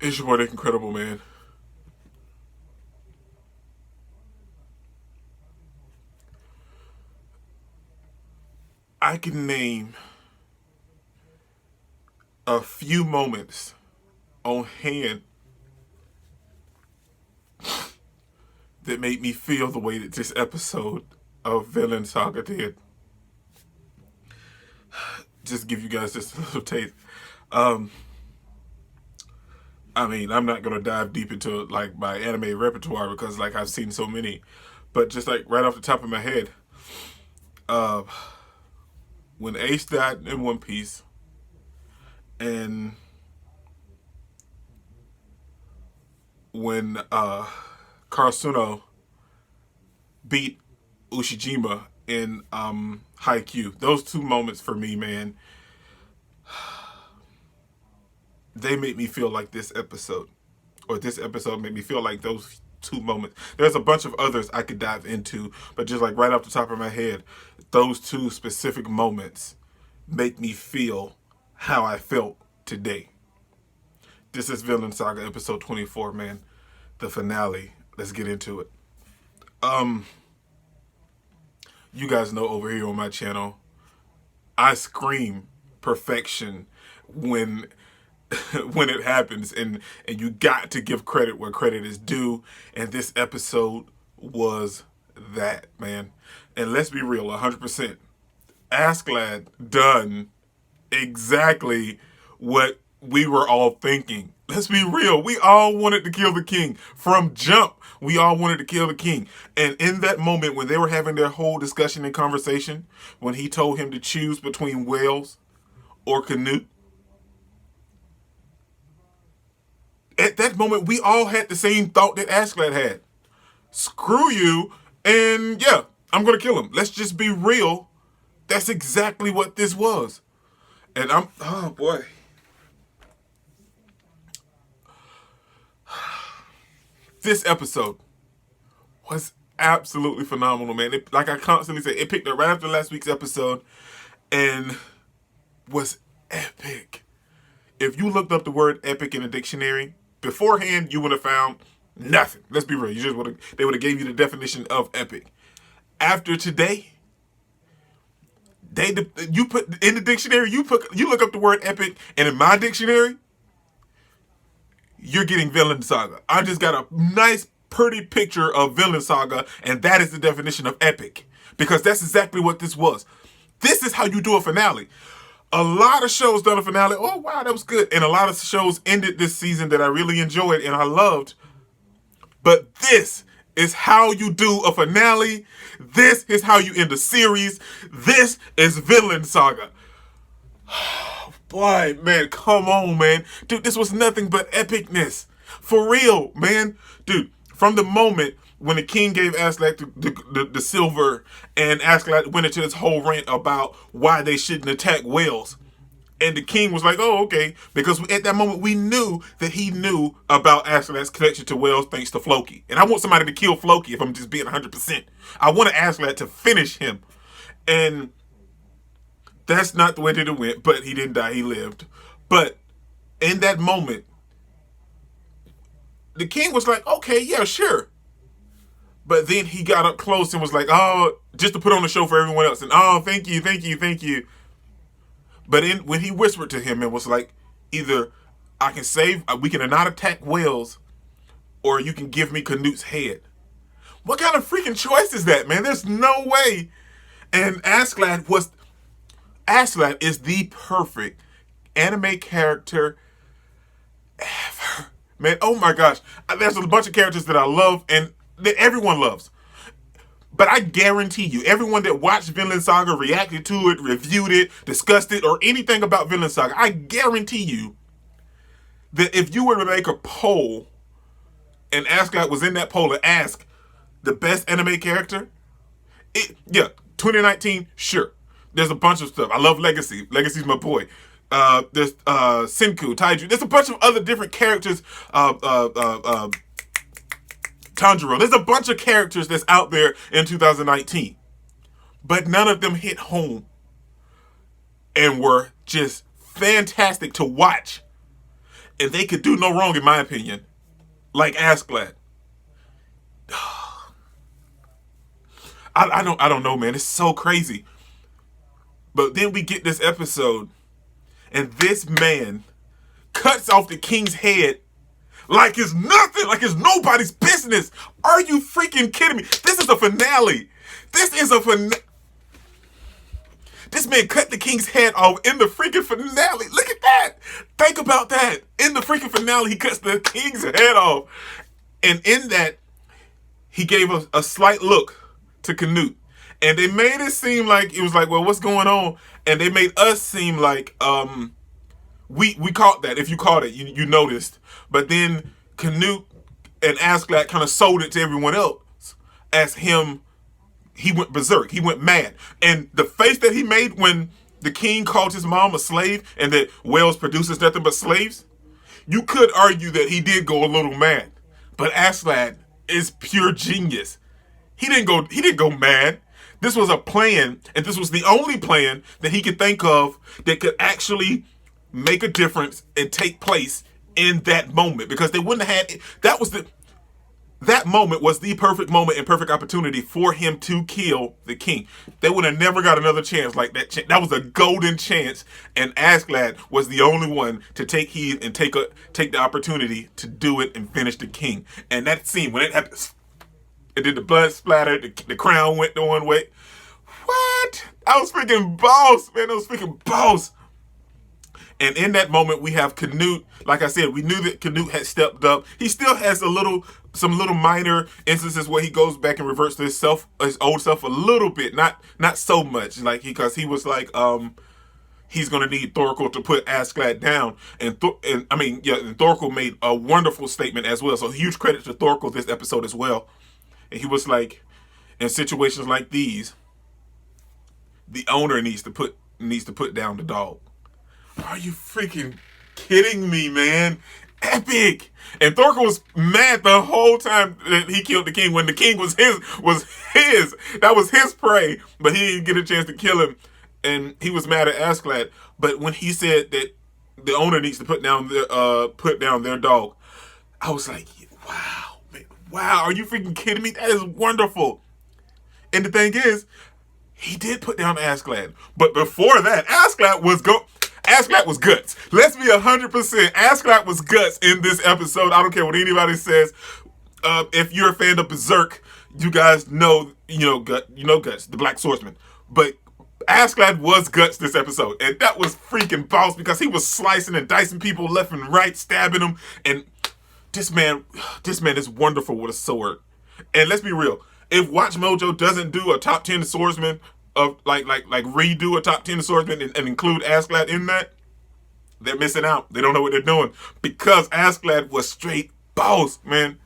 It's your boy, Nick Incredible, man. I can name a few moments on hand that made me feel the way that this episode of Vinland Saga did. Just give you guys just a little taste. Um, I'm not gonna dive deep into like my anime repertoire because like I've seen so many, but just like right off the top of my head, uh, when Ace died in One Piece, and when Karasuno beat Ushijima in Haikyuu, those two moments for me, man, they made me feel like this episode, or this episode made me feel like those two moments. There's a bunch of others I could dive into, but just like right off the top of my head, those two specific moments make me feel how I felt today. This is Vinland Saga episode 24, man. The finale. Let's get into it. You guys know over here on my channel, I scream perfection when when it happens, and you got to give credit where credit is due, and this episode was that, man. And let's be real, 100%. Askeladd done exactly what we were all thinking. Let's be real. We all wanted to kill the king. From jump, we all wanted to kill the king. And in that moment when they were having their whole discussion and conversation, when he told him to choose between whales or Canute, at that moment, we all had the same thought that Askeladd had. Screw you, and yeah, I'm going to kill him. Let's just be real. That's exactly what this was. And oh boy. This episode was absolutely phenomenal, man. Like I constantly say, it picked up right after last week's episode and was epic. If you looked up the word epic in a dictionary, beforehand, you would have found nothing. Let's be real. They would have gave you the definition of epic. After today, you put in the dictionary, you look up the word epic, and in my dictionary, you're getting Vinland Saga. I just got a nice, pretty picture of Vinland Saga, and that is the definition of epic. Because that's exactly what this was. This is how you do a finale. A lot of shows done a finale. Oh, wow, that was good. And a lot of shows ended this season that I really enjoyed and I loved. But this is how you do a finale. This is how you end a series. This is Vinland Saga. Boy, man, come on, man. Dude, this was nothing but epicness. For real, man. Dude, from the moment when the king gave Askeladd the silver, and Askeladd went into this whole rant about why they shouldn't attack whales. And the king was like, oh, okay. Because at that moment, we knew that he knew about Askeladd's connection to whales thanks to Floki. And I want somebody to kill Floki if I'm just being 100%. I want Askeladd to finish him. And that's not the way that it went, but he didn't die, he lived. But in that moment, the king was like, okay, yeah, sure. But then he got up close and was like, oh, just to put on the show for everyone else. And oh, thank you, thank you, thank you. But when he whispered to him and was like, either we can not attack whales, or you can give me Canute's head. What kind of freaking choice is that, man? There's no way. And Askeladd is the perfect anime character ever. Man, oh my gosh. There's a bunch of characters that I love and that everyone loves. But I guarantee you, everyone that watched Vinland Saga, reacted to it, reviewed it, discussed it, or anything about Vinland Saga, I guarantee you that if you were to make a poll and Askeladd was in that poll and ask the best anime character, 2019, sure. There's a bunch of stuff. I love Legacy. Legacy's my boy. There's Senku, Taiju. There's a bunch of other different characters. Tanjiro. There's a bunch of characters that's out there in 2019. But none of them hit home and were just fantastic to watch And they could do no wrong, in my opinion, like Askeladd. I don't know, man. It's so crazy. But then we get this episode, and this man cuts off the king's head like it's nothing, like it's nobody's business. Are you freaking kidding me? This is a finale. This is a finale. This man cut the king's head off in the freaking finale. Look at that. Think about that. In the freaking finale, he cuts the king's head off. And in that, he gave a slight look to Canute. And they made it seem like, it was like, well, what's going on? And they made us seem like, we caught that. If you caught it, you noticed. But then Canute and Askeladd kind of sold it to everyone else as him. He went berserk. He went mad. And the face that he made when the king called his mom a slave and that Wales produces nothing but slaves, you could argue that he did go a little mad. But Askeladd is pure genius. He didn't go mad. This was a plan, and this was the only plan that he could think of that could actually make a difference and take place in that moment, because they wouldn't have had that moment was the perfect moment and perfect opportunity for him to kill the king. They would have never got another chance like that. That was a golden chance, and Askeladd was the only one to take heed and take the opportunity to do it and finish the king. And that scene when it happened, it did the blood splatter, the crown went the one way. What? I was freaking boss, man. I was freaking boss. And in that moment, we have Canute. Like I said, we knew that Canute had stepped up. He still has some little minor instances where he goes back and reverts to his old self a little bit, not so much, like because he was like, he's gonna need Thorkel to put Askeladd down, and Thorkel made a wonderful statement as well. So huge credit to Thorkel this episode as well. And he was like, in situations like these, the owner needs to put down the dog. Are you freaking kidding me, man? Epic! And Thorkel was mad the whole time that he killed the king when the king was his. That was his prey, but he didn't get a chance to kill him. And he was mad at Askeladd. But when he said that the owner needs to put down their dog, I was like, wow, man, wow, are you freaking kidding me? That is wonderful. And the thing is, he did put down Askeladd. But before that, Askeladd was guts. Let's be 100%. Askeladd was guts in this episode. I don't care what anybody says. If you're a fan of Berserk, you guys know, Guts, the Black Swordsman. But Askeladd was guts this episode, and that was freaking boss because he was slicing and dicing people left and right, stabbing them. And this man is wonderful with a sword. And let's be real. If Watch Mojo doesn't do a top 10 swordsman of like redo a top 10 swordsman and include Askeladd in that, they're missing out. They don't know what they're doing because Askeladd was straight boss, man.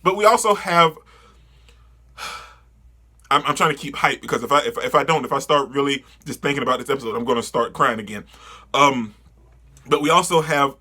But we also have, I'm trying to keep hype because if I start really just thinking about this episode, I'm going to start crying again. But we also have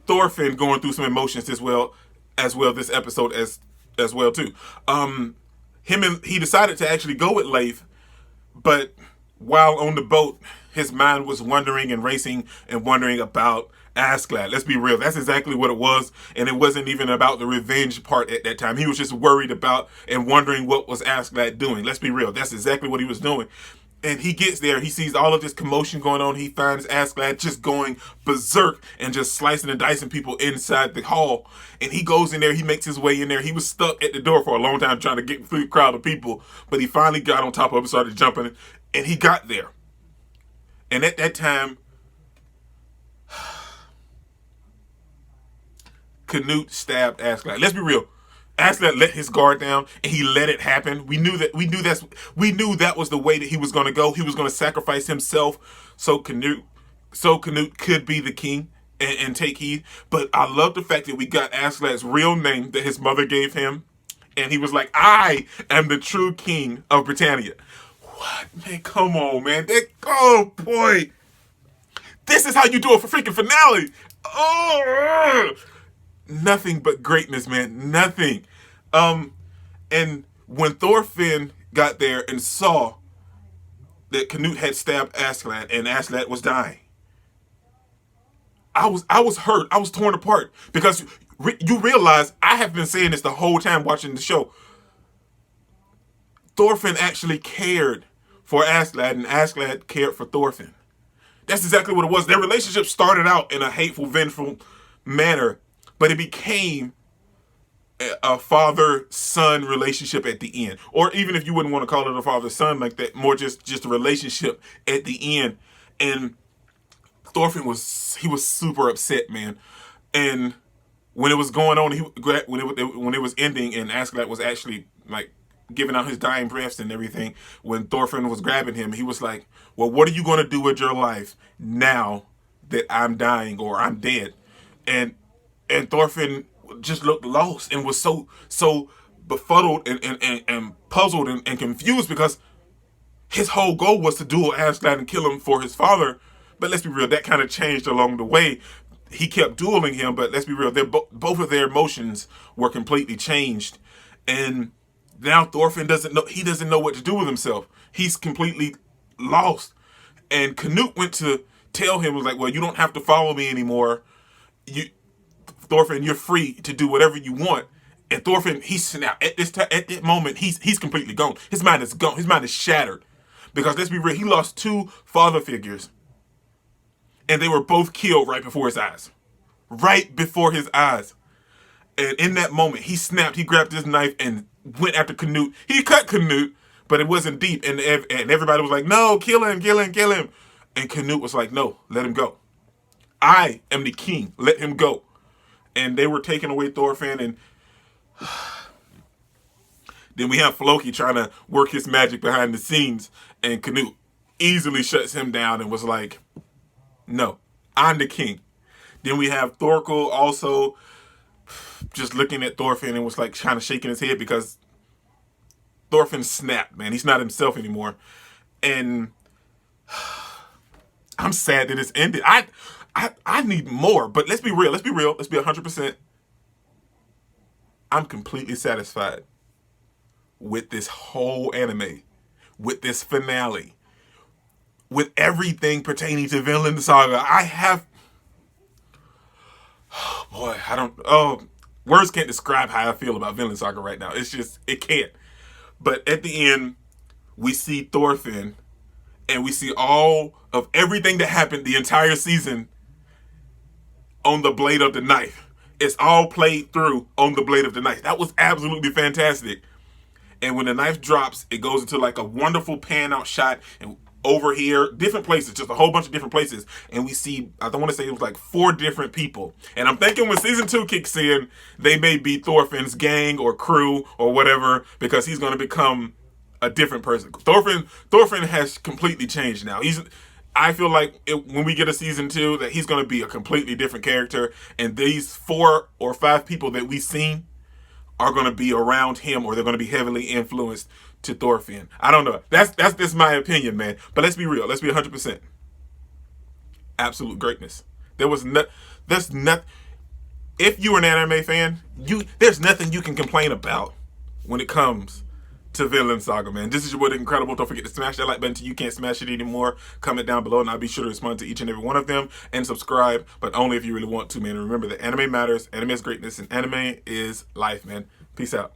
Thorfinn going through some emotions as well this episode as well too. He decided to actually go with Leif, but while on the boat, his mind was wondering and racing and wondering about Askeladd. Let's be real. That's exactly what it was. And it wasn't even about the revenge part at that time. He was just worried about and wondering what was Askeladd doing. Let's be real. That's exactly what he was doing. And he gets there. He sees all of this commotion going on. He finds Askeladd just going berserk and just slicing and dicing people inside the hall. And he goes in there. He makes his way in there. He was stuck at the door for a long time trying to get through the crowd of people. But he finally got on top of it, started jumping, and he got there. And at that time, Canute stabbed Askeladd. Let's be real. Askeladd let his guard down and he let it happen. We knew that was the way that he was going to go. He was going to sacrifice himself so Canute could be the king and take heed. But I love the fact that we got Askeladd's real name that his mother gave him, and he was like, "I am the true king of Britannia." What, man? Come on, man. Oh boy, this is how you do it for freaking finale. Oh. Nothing but greatness, man. Nothing. And when Thorfinn got there and saw that Canute had stabbed Askeladd and Askeladd was dying, I was hurt. I was torn apart because you realize I have been saying this the whole time watching the show. Thorfinn actually cared for Askeladd, and Askeladd cared for Thorfinn. That's exactly what it was. Their relationship started out in a hateful, vengeful manner, but it became a father-son relationship at the end. Or even if you wouldn't want to call it a father-son like that, more just a relationship at the end. And Thorfinn was super upset, man. And when it was going on, when it was ending, and Askeladd was actually like giving out his dying breaths and everything, when Thorfinn was grabbing him, he was like, well, what are you going to do with your life now that I'm dying or I'm dead? And Thorfinn just looked lost and was so befuddled and puzzled and confused, because his whole goal was to duel Askeladd and kill him for his father. But let's be real, that kind of changed along the way. He kept dueling him, but let's be real, both of their emotions were completely changed. And now Thorfinn doesn't know what to do with himself. He's completely lost. And Canute went to tell him, was like, well, you don't have to follow me anymore. Thorfinn, you're free to do whatever you want. And Thorfinn, he snapped. At that moment, he's completely gone. His mind is gone. His mind is shattered. Because let's be real, he lost two father figures. And they were both killed right before his eyes. Right before his eyes. And in that moment, he snapped. He grabbed his knife and went after Canute. He cut Canute, but it wasn't deep. And everybody was like, no, kill him, kill him, kill him. And Canute was like, no, let him go. I am the king. Let him go. And they were taking away Thorfinn. And then we have Floki trying to work his magic behind the scenes. And Canute easily shuts him down and was like, no, I'm the king. Then we have Thorkel also just looking at Thorfinn and was like kind of shaking his head, because Thorfinn snapped, man. He's not himself anymore. And I'm sad that it's ended. I need more, but let's be real. Let's be 100%. I'm completely satisfied with this whole anime, with this finale, with everything pertaining to Vinland Saga. Words can't describe how I feel about Vinland Saga right now. It can't. But at the end, we see Thorfinn, and we see all of everything that happened the entire season on the blade of the knife. It's all played through on the blade of the knife. That was absolutely fantastic. And when the knife drops, it goes into like a wonderful pan out shot, and over here, different places, just a whole bunch of different places. And we see, I don't want to say it was like 4 different people. And I'm thinking when season 2 kicks in, they may be Thorfinn's gang or crew or whatever, because he's going to become a different person. Thorfinn has completely changed now. I feel like when we get a season 2, that he's going to be a completely different character. And these 4 or 5 people that we've seen are going to be around him, or they're going to be heavily influenced to Thorfinn. I don't know. That's my opinion, man. But let's be real. Let's be 100%. Absolute greatness. There's not. If you're an anime fan, there's nothing you can complain about when it comes to Vinland Saga, man. This is your boy, Incredible. Don't forget to smash that like button till you can't smash it anymore. Comment down below, and I'll be sure to respond to each and every one of them. And subscribe, but only if you really want to, man. And remember that anime matters, anime is greatness, and anime is life, man. Peace out.